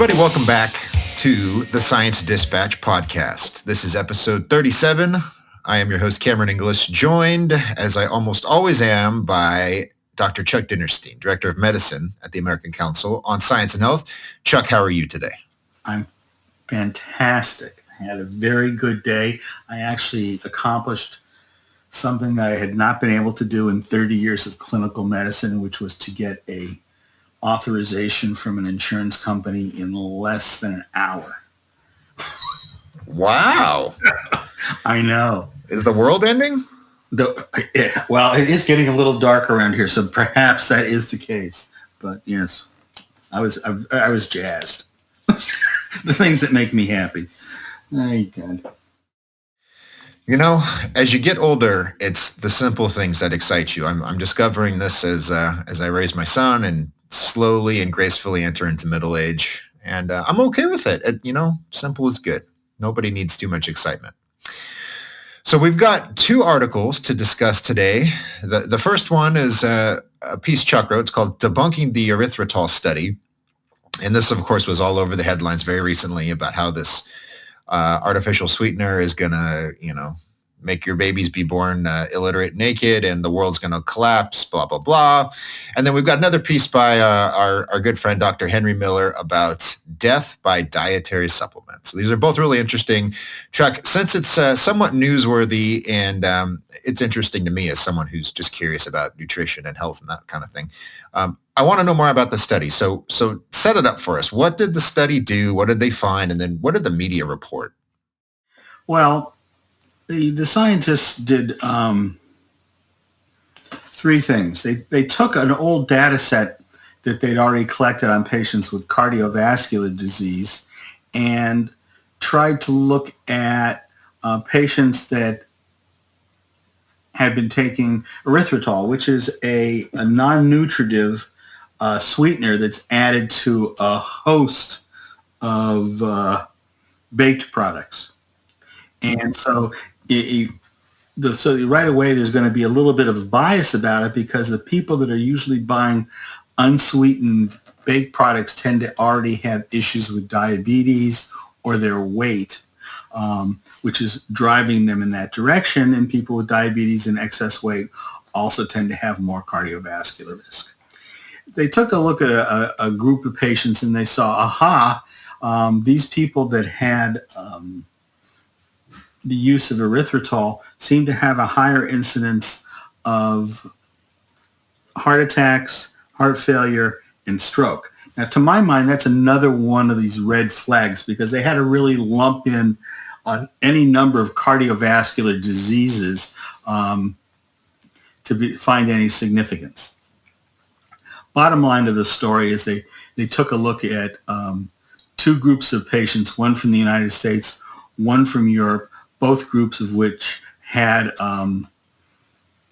everybody. Welcome back to the Science Dispatch podcast. This is episode 37. I am your host, Cameron Inglis, joined, as I almost always am, by Dr. Chuck Dinerstein, Director of Medicine at the American Council on Science and Health. Chuck, how are you today? I'm fantastic. I had a very good day. I actually accomplished something that I had not been able to do in 30 years of clinical medicine, which was to get a authorization from an insurance company in less than an hour. Wow. I know. Is the world ending? Well, it is getting a little dark around here, so perhaps that is the case. But yes, I was jazzed. The things that make me happy. Oh, God. You know, as you get older, it's the simple things that excite you. I'm discovering this as I raise my son and slowly and gracefully enter into middle age. And I'm okay with it. Simple is good. Nobody needs too much excitement. So we've got two articles to discuss today. The first one is a piece Chuck wrote. It's called Debunking the Erythritol Study. And this, of course, was all over the headlines very recently about how this artificial sweetener is going to, make your babies be born illiterate, naked, and the world's going to collapse, blah, blah, blah. And then we've got another piece by our good friend, Dr. Henry Miller, about death by dietary supplements. So these are both really interesting. Chuck, since it's somewhat newsworthy and it's interesting to me as someone who's just curious about nutrition and health and that kind of thing, I want to know more about the study. So set it up for us. What did the study do? What did they find? And then what did the media report? Well, the scientists did three things. They took an old data set that they'd already collected on patients with cardiovascular disease and tried to look at patients that had been taking erythritol, which is a non-nutritive sweetener that's added to a host of baked products. And so right away there's going to be a little bit of bias about it because the people that are usually buying unsweetened baked products tend to already have issues with diabetes or their weight, which is driving them in that direction. And people with diabetes and excess weight also tend to have more cardiovascular risk. They took a look at a group of patients and they saw, these people that had the use of erythritol seem to have a higher incidence of heart attacks, heart failure, and stroke. Now, to my mind, that's another one of these red flags because they had to really lump in on any number of cardiovascular diseases to find any significance. Bottom line of the story is they took a look at two groups of patients, one from the United States, one from Europe, both groups of which had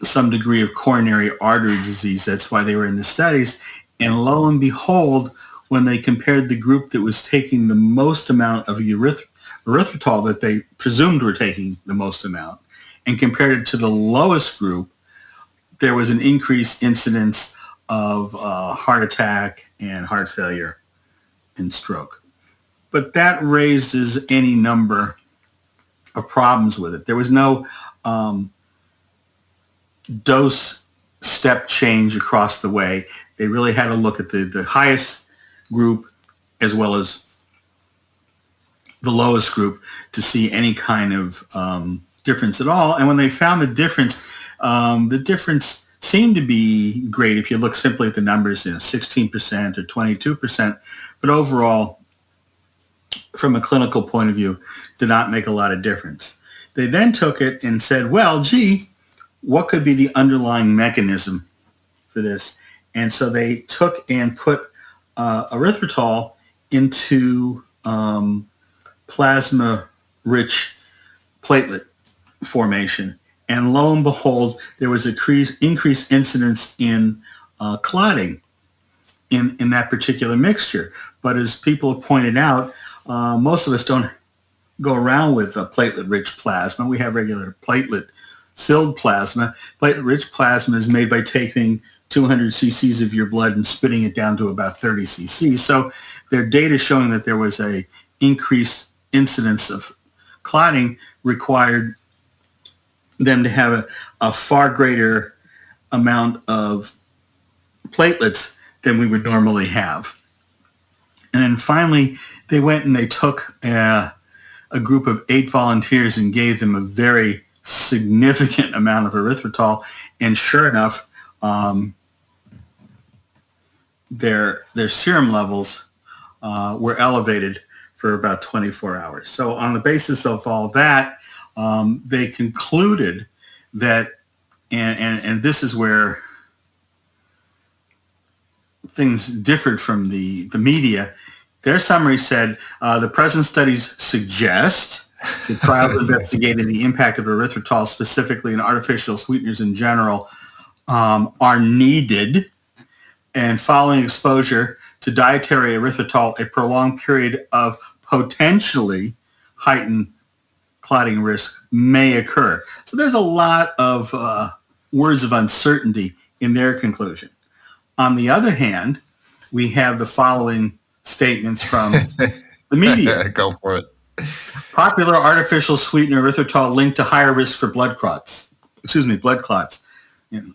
some degree of coronary artery disease. That's why they were in the studies. And lo and behold, when they compared the group that was taking the most amount of erythritol that they presumed were taking the most amount and compared it to the lowest group, there was an increased incidence of heart attack and heart failure and stroke. But that raises any number of problems with it. There was no dose step change across the way. They really had to look at the highest group as well as the lowest group to see any kind of difference at all. And when they found the difference seemed to be great if you look simply at the numbers, 16% or 22%, but overall, from a clinical point of view, did not make a lot of difference. They then took it and said, well, what could be the underlying mechanism for this? And so they took and put erythritol into plasma-rich platelet formation. And lo and behold, there was increased incidence in clotting in that particular mixture. But as people have pointed out, most of us don't go around with a platelet-rich plasma. We have regular platelet-filled plasma. Platelet-rich plasma is made by taking 200 cc's of your blood and spitting it down to about 30 cc's. So their data showing that there was a increased incidence of clotting required them to have a far greater amount of platelets than we would normally have. And then finally, they went and they took a group of 8 volunteers and gave them a very significant amount of erythritol. And sure enough, their serum levels were elevated for about 24 hours. So on the basis of all that, they concluded that, and this is where things differed from the media. Their summary said, the present studies suggest the trials investigating the impact of erythritol, specifically in artificial sweeteners in general, are needed. And following exposure to dietary erythritol, a prolonged period of potentially heightened clotting risk may occur. So there's a lot of words of uncertainty in their conclusion. On the other hand, we have the following statements from the media. Go for it. Popular artificial sweetener erythritol linked to higher risk for blood clots in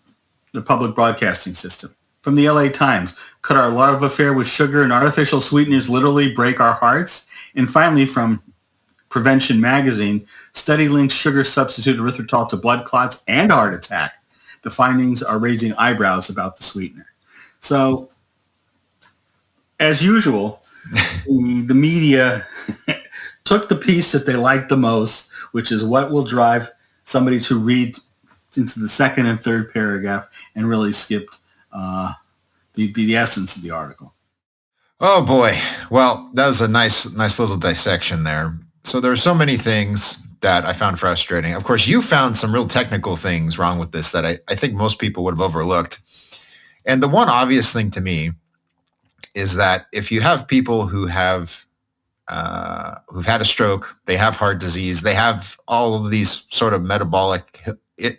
the public broadcasting system. From the LA Times, could our love affair with sugar and artificial sweeteners literally break our hearts? And finally, from Prevention Magazine, study links sugar substitute erythritol to blood clots and heart attack. The findings are raising eyebrows about the sweetener. So, as usual, the media took the piece that they liked the most, which is what will drive somebody to read into the second and third paragraph, and really skipped the essence of the article. Oh boy. Well, that was a nice little dissection there. So there are so many things that I found frustrating. Of course, you found some real technical things wrong with this that I think most people would have overlooked. And the one obvious thing to me is that if you have people who've had a stroke, they have heart disease, they have all of these sort of metabolic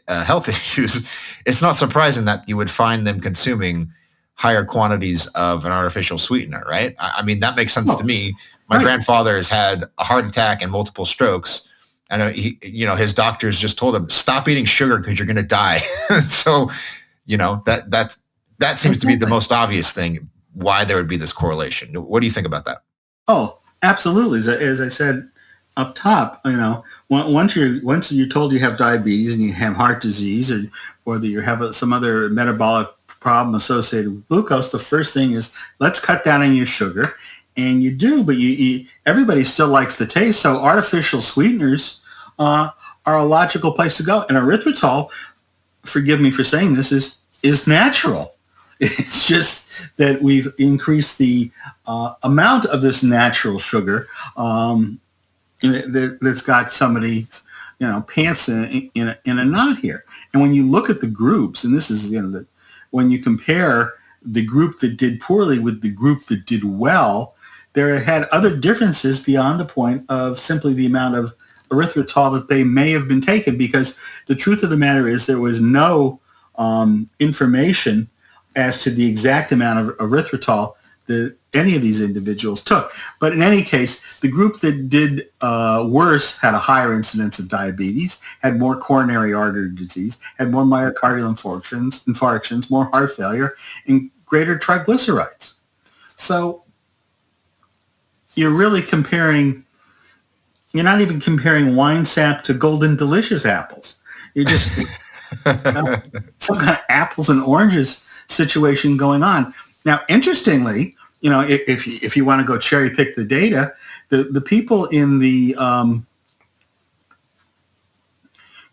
health issues, it's not surprising that you would find them consuming higher quantities of an artificial sweetener, right? I mean, that makes sense to me. My grandfather has had a heart attack and multiple strokes. And his doctors just told him, stop eating sugar because you're going to die. So, that seems to be the most obvious thing, why there would be this correlation. What do you think about that? Oh, absolutely. As I said up top, once you're told you have diabetes and you have heart disease, or that you have some other metabolic problem associated with glucose, the first thing is, let's cut down on your sugar. And you do, but everybody still likes the taste. So artificial sweeteners are a logical place to go. And erythritol, forgive me for saying this, is natural. It's just that we've increased the amount of this natural sugar that's got somebody's pants in a knot here. And when you look at the groups, and this is when you compare the group that did poorly with the group that did well, there had other differences beyond the point of simply the amount of erythritol that they may have been taken, because the truth of the matter is there was no information as to the exact amount of erythritol that any of these individuals took. But in any case, the group that did worse had a higher incidence of diabetes, had more coronary artery disease, had more myocardial infarctions, more heart failure, and greater triglycerides. So you're not even comparing wine sap to golden delicious apples. You're just some kind of apples and oranges situation going on. Now, interestingly, if you want to go cherry pick the data, the people in the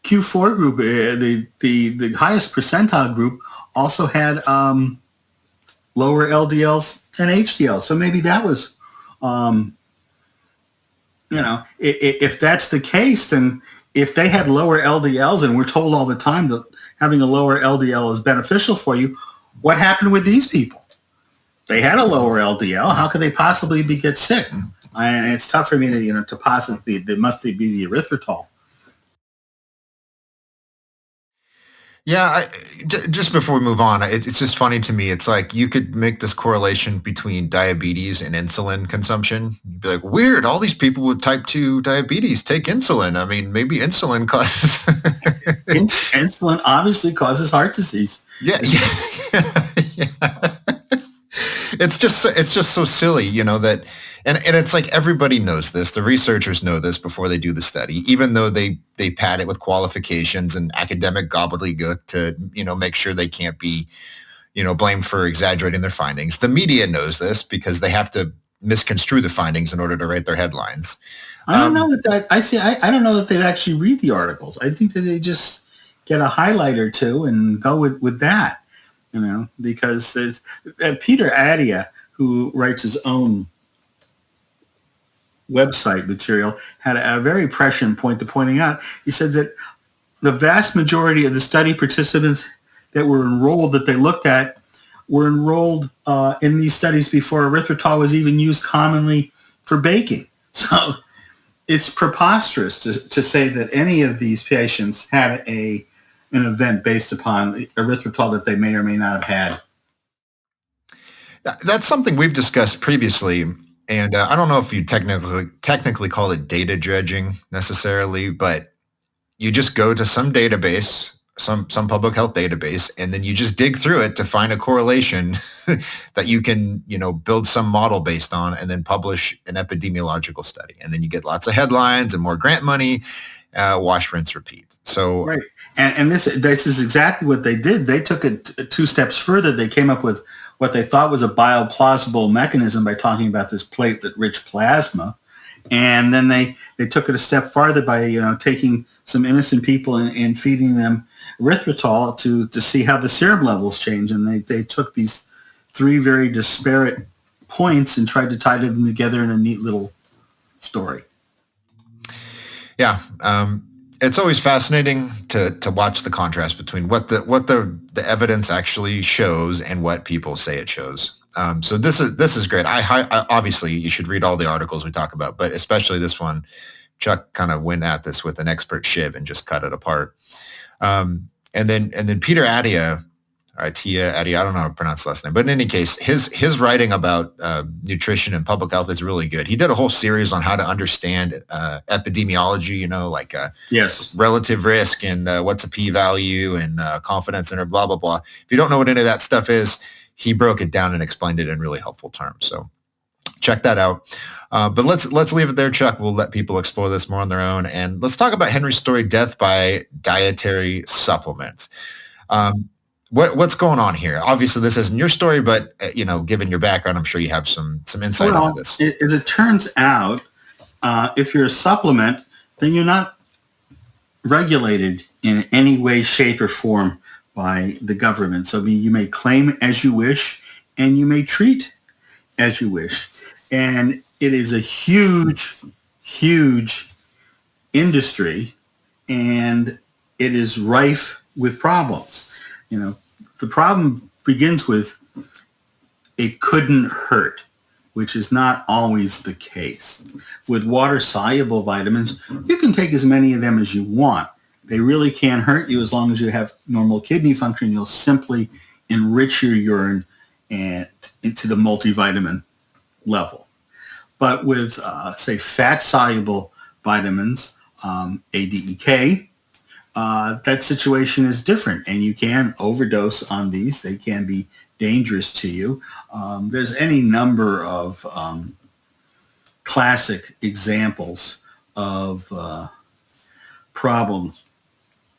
Q4 group, the highest percentile group, also had lower LDLs and HDLs. So maybe that was, if that's the case, then if they had lower LDLs, and we're told all the time that having a lower LDL is beneficial for you, what happened with these people? They had a lower LDL. How could they possibly get sick? And it's tough for me to posit it must be the erythritol. Yeah, just before we move on, it's just funny to me. It's like you could make this correlation between diabetes and insulin consumption. You'd be like, weird, all these people with type 2 diabetes take insulin. I mean, maybe insulin causes. Insulin obviously causes heart disease. Yeah, yeah, yeah. It's just so silly, that and it's like everybody knows this. The researchers know this before they do the study, even though they pad it with qualifications and academic gobbledygook to, make sure they can't be, blamed for exaggerating their findings. The media knows this because they have to misconstrue the findings in order to write their headlines. I don't know that I see. I don't know that they actually read the articles. I think that they just get a highlight or two and go with that, because there's Peter Attia, who writes his own website material, had a very prescient point to pointing out. He said that the vast majority of the study participants that were enrolled, that they looked at, were enrolled in these studies before erythritol was even used commonly for baking. So it's preposterous to say that any of these patients had an event based upon erythritol that they may or may not have had. That's something we've discussed previously, and I don't know if you technically call it data dredging necessarily, but you just go to some database, some public health database, and then you just dig through it to find a correlation that you can, build some model based on, and then publish an epidemiological study, and then you get lots of headlines and more grant money. Wash, rinse, repeat. So right, and this is exactly what they did. They took it two steps further. They came up with what they thought was a bioplausible mechanism by talking about this platelet-rich plasma. And then they took it a step farther by, taking some innocent people and feeding them erythritol to see how the serum levels change. And they took these three very disparate points and tried to tie them together in a neat little story. Yeah. It's always fascinating to watch the contrast between what the evidence actually shows and what people say it shows. So this is great. I obviously you should read all the articles we talk about, but especially this one. Chuck kind of went at this with an expert shiv and just cut it apart. And then Peter Attia, Attia, I don't know how to pronounce the last name, but in any case, his writing about nutrition and public health is really good. He did a whole series on how to understand epidemiology, like yes, relative risk and what's a p-value and confidence interval, blah, blah, blah. If you don't know what any of that stuff is, he broke it down and explained it in really helpful terms. So check that out. But let's leave it there, Chuck. We'll let people explore this more on their own. And let's talk about Henry's story, Death by Dietary Supplement. What's going on here? Obviously, this isn't your story, but given your background, I'm sure you have some insight into this. As it turns out, if you're a supplement, then you're not regulated in any way, shape, or form by the government. So you may claim as you wish, and you may treat as you wish. And it is a huge, huge industry, and it is rife with problems. The problem begins with it couldn't hurt, which is not always the case. With water-soluble vitamins, you can take as many of them as you want. They really can't hurt you as long as you have normal kidney function. You'll simply enrich your urine and into the multivitamin level. But with, say, fat-soluble vitamins, ADEK, that situation is different, and you can overdose on these. They can be dangerous to you. There's any number of classic examples of problems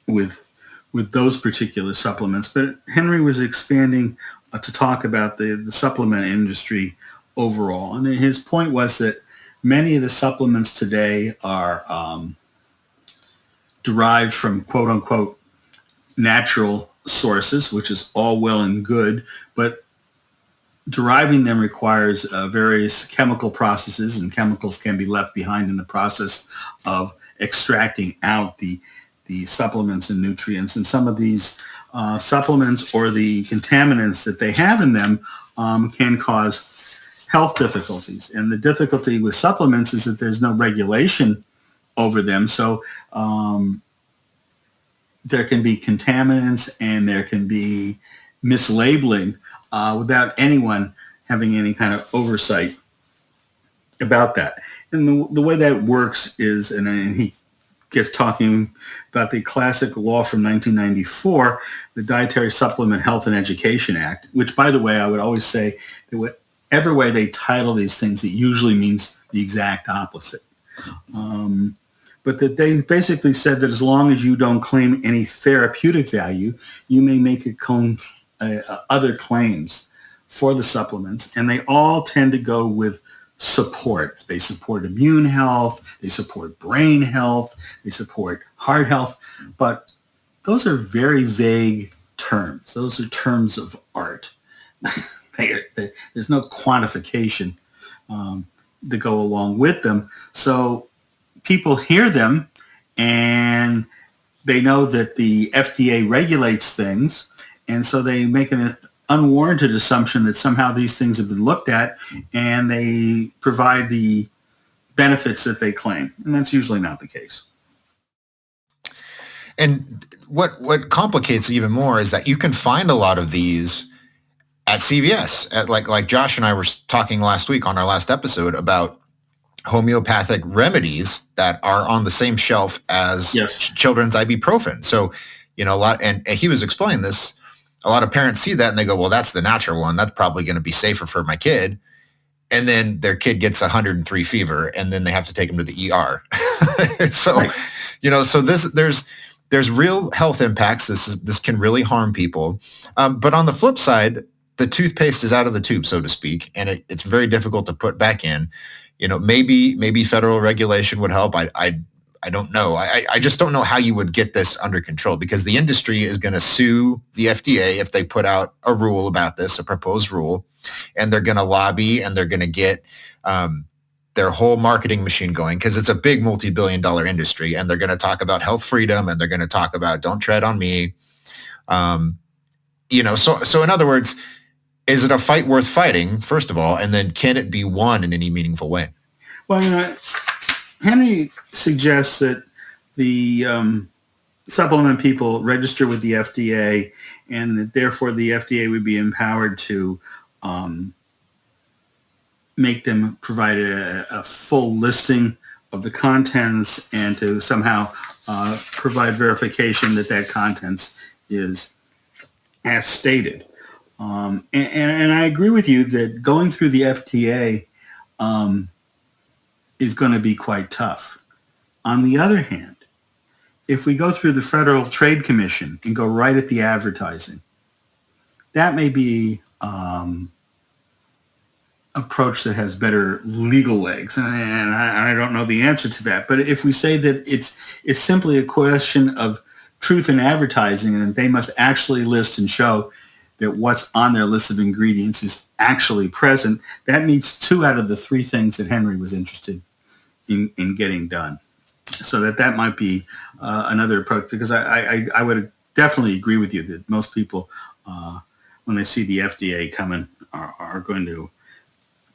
with those particular supplements. But Henry was expanding to talk about the supplement industry overall, and his point was that many of the supplements today are derived from quote-unquote natural sources, which is all well and good, but deriving them requires various chemical processes, and chemicals can be left behind in the process of extracting out the supplements and nutrients. And some of these supplements or the contaminants that they have in them can cause health difficulties. And the difficulty with supplements is that there's no regulation over them. So there can be contaminants and there can be mislabeling without anyone having any kind of oversight about that. And the way that works is, and he gets talking about the classic law from 1994, the Dietary Supplement Health and Education Act, which, by the way, I would always say that whatever way they title these things, it usually means the exact opposite. But that they basically said that as long as you don't claim any therapeutic value, you may make other claims for the supplements, and they all tend to go with support. They support immune health, they support brain health, they support heart health, but those are very vague terms. Those are terms of art. There's no quantification to go along with them. So people hear them and they know that the FDA regulates things, and so they make an unwarranted assumption that somehow these things have been looked at and they provide the benefits that they claim. And that's usually not the case. And what complicates it even more is that you can find a lot of these at CVS. Like Josh and I were talking last week on our last episode about homeopathic remedies that are on the same shelf as children's ibuprofen. So, a lot, and he was explaining this, a lot of parents see that and they go, well, that's the natural one. That's probably going to be safer for my kid. And then their kid gets 103 fever and then they have to take them to the ER. So, right. So there's real health impacts. This can really harm people. But on the flip side, the toothpaste is out of the tube, so to speak, and it's very difficult to put back in. Maybe federal regulation would help. I don't know. I just don't know how you would get this under control, because the industry is going to sue the FDA if they put out a rule about this, a proposed rule, and they're going to lobby and they're going to get their whole marketing machine going, because it's a big multi-billion-dollar industry, and they're going to talk about health freedom and they're going to talk about don't tread on me. So in other words, is it a fight worth fighting, first of all, and then can it be won in any meaningful way? Well, Henry suggests that the supplement people register with the FDA, and that therefore the FDA would be empowered to make them provide a full listing of the contents and to somehow provide verification that contents is as stated. And I agree with you that going through the FDA is going to be quite tough. On the other hand, if we go through the Federal Trade Commission and go right at the advertising, that may be approach that has better legal legs. And I don't know the answer to that. But if we say that it's simply a question of truth in advertising, and they must actually list and show that what's on their list of ingredients is actually present, that meets 2 out of the 3 things that Henry was interested in getting done. So that might be another approach, because I would definitely agree with you that most people, when they see the FDA coming, are going to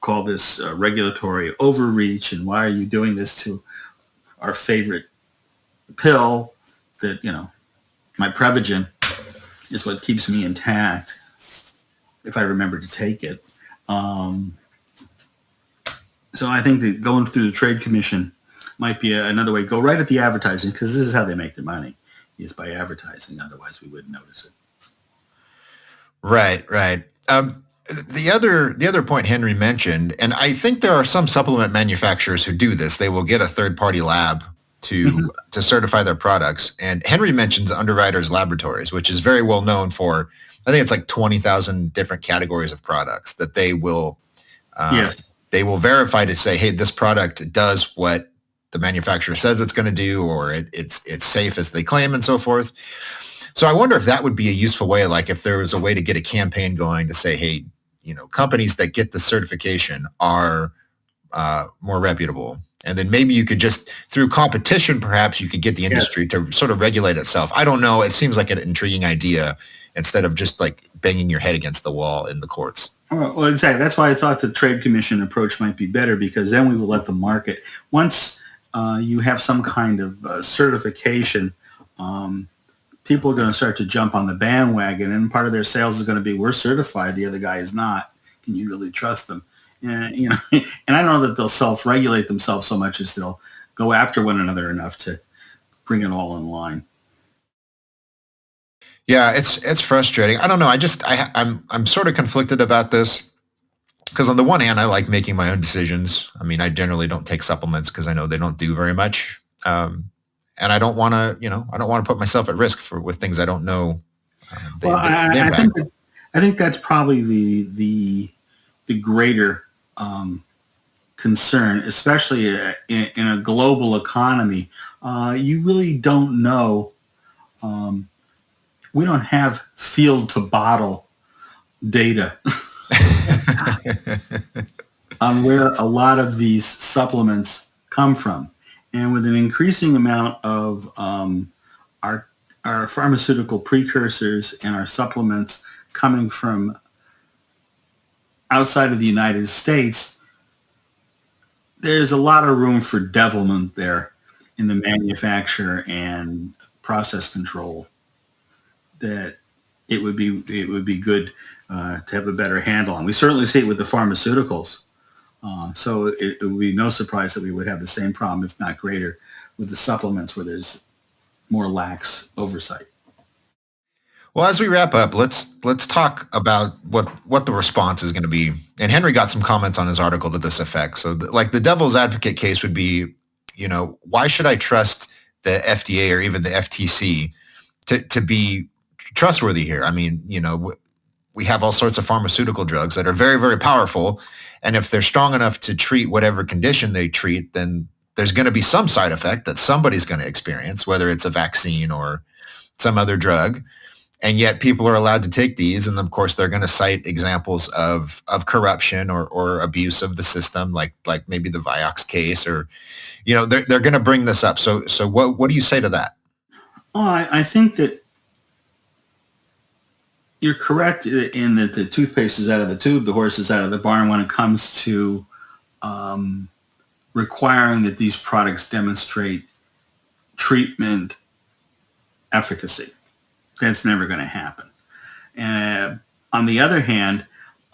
call this regulatory overreach, and why are you doing this to our favorite pill that, my Prevagen is what keeps me intact if I remember to take it. So I think that going through the Trade Commission might be another way. Go right at the advertising, because this is how they make their money, is by advertising. Otherwise, we wouldn't notice it. Right. The other point Henry mentioned, and I think there are some supplement manufacturers who do this. They will get a third-party lab to certify their products. And Henry mentions Underwriters Laboratories, which is very well known for, I think it's like 20,000 different categories of products that they will they will verify to say, hey, this product does what the manufacturer says it's going to do, or it's safe as they claim, and so forth. So I wonder if that would be a useful way, like if there was a way to get a campaign going to say, hey, companies that get the certification are more reputable. And then maybe you could just, through competition, perhaps you could get the industry to sort of regulate itself. I don't know. It seems like an intriguing idea, instead of just like banging your head against the wall in the courts. Well, exactly. That's why I thought the Trade Commission approach might be better, because then we will let the market, once you have some kind of certification, people are going to start to jump on the bandwagon, and part of their sales is going to be, we're certified, the other guy is not. Can you really trust them? And, you know, and I don't know that they'll self-regulate themselves so much as they'll go after one another enough to bring it all in line. Yeah, it's frustrating. I don't know. I'm sort of conflicted about this because on the one hand, I like making my own decisions. I mean, I generally don't take supplements because I know they don't do very much, and I don't want to, I don't want to put myself at risk with things I don't know Well, the I impact. I think that's probably the greater concern, especially in a global economy. You really don't know. We don't have field to bottle data on where a lot of these supplements come from. And with an increasing amount of our, our pharmaceutical precursors and our supplements coming from outside of the United States, there's a lot of room for devilment there in the manufacture and process control that it would be good to have a better handle on. We certainly see it with the pharmaceuticals. So it would be no surprise that we would have the same problem, if not greater, with the supplements where there's more lax oversight. Well, as we wrap up, let's talk about what the response is going to be. And Henry got some comments on his article to this effect. So, like the devil's advocate case would be, why should I trust the FDA or even the FTC to be trustworthy here? I mean, we have all sorts of pharmaceutical drugs that are very, very powerful, and if they're strong enough to treat whatever condition they treat, then there's going to be some side effect that somebody's going to experience, whether it's a vaccine or some other drug. And yet people are allowed to take these. And of course, they're going to cite examples of corruption or abuse of the system, like maybe the Vioxx case, or, they're going to bring this up. So what do you say to that? Oh, I think that you're correct in that the toothpaste is out of the tube, the horse is out of the barn when it comes to requiring that these products demonstrate treatment efficacy. That's never going to happen. And on the other hand,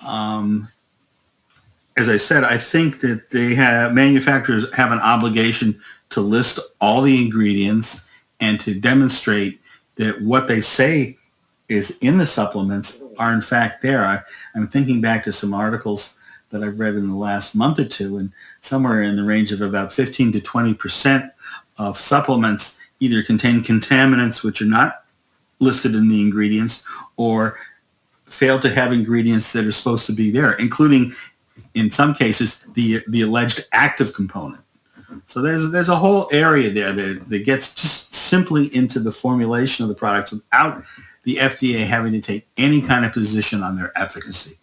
as I said, I think that manufacturers have an obligation to list all the ingredients and to demonstrate that what they say is in the supplements are in fact there. I'm thinking back to some articles that I've read in the last month or two, and somewhere in the range of about 15 to 20% of supplements either contain contaminants which are not listed in the ingredients or fail to have ingredients that are supposed to be there, including, in some cases, the alleged active component. So there's a whole area there that gets just simply into the formulation of the products without the FDA having to take any kind of position on their efficacy.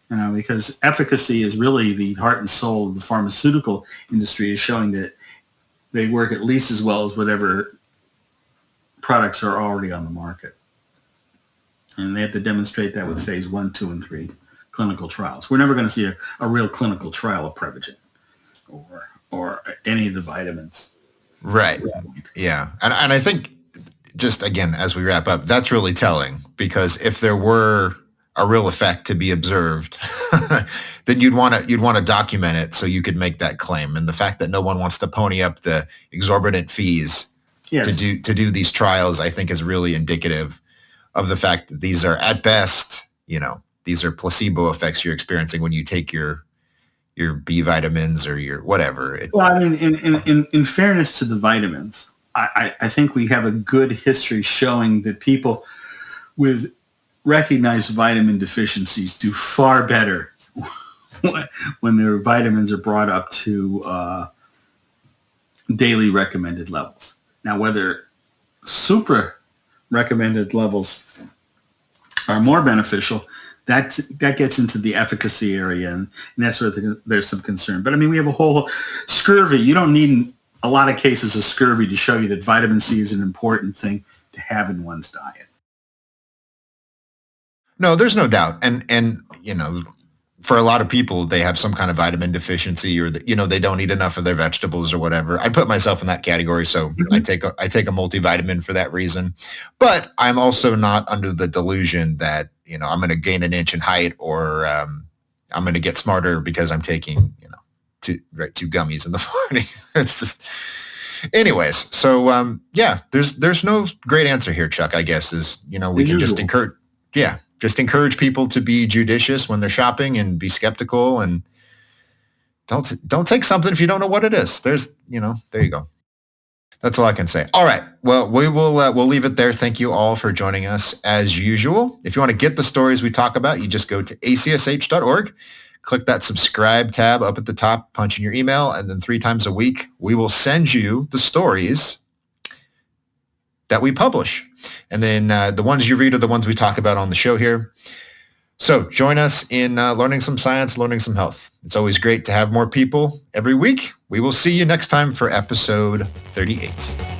Because efficacy is really the heart and soul of the pharmaceutical industry, is showing that they work at least as well as whatever products are already on the market. And they have to demonstrate that with phase 1, 2, and 3 clinical trials. We're never going to see a real clinical trial of Prevagen or any of the vitamins. Right. Yeah. And I think, just again, as we wrap up, that's really telling, because if there were a real effect to be observed, then you'd want to document it so you could make that claim. And the fact that no one wants to pony up the exorbitant fees Yes. to do these trials, I think, is really indicative of the fact that these are, at best, these are placebo effects you're experiencing when you take your B vitamins or your whatever. Well, I mean, in fairness to the vitamins, I think we have a good history showing that people with recognized vitamin deficiencies do far better when their vitamins are brought up to daily recommended levels. Now, whether supra recommended levels are more beneficial, that gets into the efficacy area, and that's where there's some concern. But I mean, we have a whole scurvy. You don't need a lot of cases of scurvy to show you that vitamin C is an important thing to have in one's diet. No, there's no doubt. And for a lot of people, they have some kind of vitamin deficiency, or they don't eat enough of their vegetables or whatever. I'd put myself in that category. So I Mhm. take a multivitamin for that reason. But I'm also not under the delusion that, I'm going to gain an inch in height, or I'm going to get smarter because I'm taking, two gummies in the morning. It's just, anyways. So, yeah, there's no great answer here, Chuck, I guess is, we As can just usual. encourage people to be judicious when they're shopping and be skeptical, and don't take something if you don't know what it is. There you go. That's all I can say. All right. Well, we'll leave it there. Thank you all for joining us as usual. If you want to get the stories we talk about, you just go to acsh.org, click that subscribe tab up at the top, punch in your email, and then 3 times a week, we will send you the stories that we publish. And then the ones you read are the ones we talk about on the show here. So join us in learning some science, learning some health. It's always great to have more people every week. We will see you next time for episode 38.